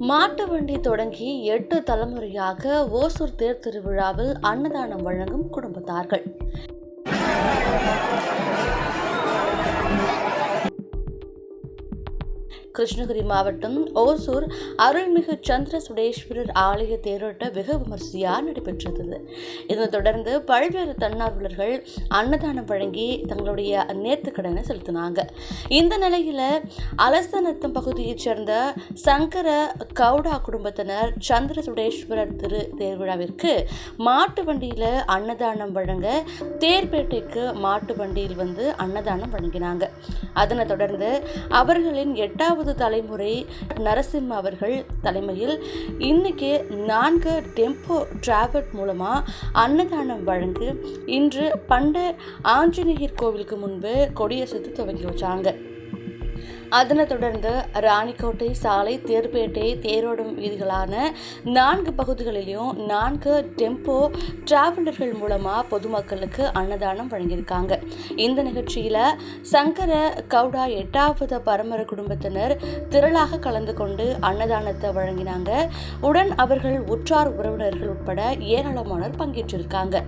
மாட்டு வண்டி தொடங்கி 8 தலைமுறையாக ஓசூர் தேர் திருவிழாவில் அன்னதானம் வழங்கும் குடும்பத்தார்கள். கிருஷ்ணகிரி மாவட்டம் ஓசூர் அருள்மிகு சந்திர சுடேஸ்வரர் ஆலய தேரோட்டம் வெகு விமர்சையாக நடைபெற்றது. இதனைத் தொடர்ந்து பல்வேறு தன்னார்வலர்கள் அன்னதானம் வழங்கி தங்களுடைய நேர்த்திக்கடனை செலுத்தினாங்க. இந்த நிலையில அலசநத்தம் பகுதியைச் சேர்ந்த சங்கர கவுடா குடும்பத்தினர் சந்திர சுடேஸ்வரர் தேர்விழாவிற்கு மாட்டு வண்டியில அன்னதானம் வழங்க தேர்பேட்டைக்கு மாட்டு வண்டியில் வந்து அன்னதானம் வழங்கினாங்க. அதனைத் தொடர்ந்து அவர்களின் 8வது தலைமுறை நரசிம்ம அவர்கள் தலைமையில் இன்னைக்கு 4 டெம்போ டிராவல் மூலமா அன்னதானம் வழங்கு இன்று பண்ட ஆஞ்சநேயர் கோவிலுக்கு முன்பு கொடியசைத்து துவங்கி வச்சாங்க. அதனைத் தொடர்ந்து ராணிக்கோட்டை சாலை, தேர்பேட்டை, தேரோடும் வீதிகளான 4 பகுதிகளிலும் 4 டெம்போ டிராவலர்கள் மூலமா பொதுமக்களுக்கு அன்னதானம் வழங்கியிருக்காங்க. இந்த நிகழ்ச்சியில சங்கர கவுடா 8வது பரம்பரை குடும்பத்தினர் திரளாக கலந்து கொண்டு அன்னதானத்தை வழங்கினாங்க. உடன் அவர்கள் உற்றார் உறவினர்கள் உட்பட ஏராளமானோர் பங்கேற்றிருக்காங்க.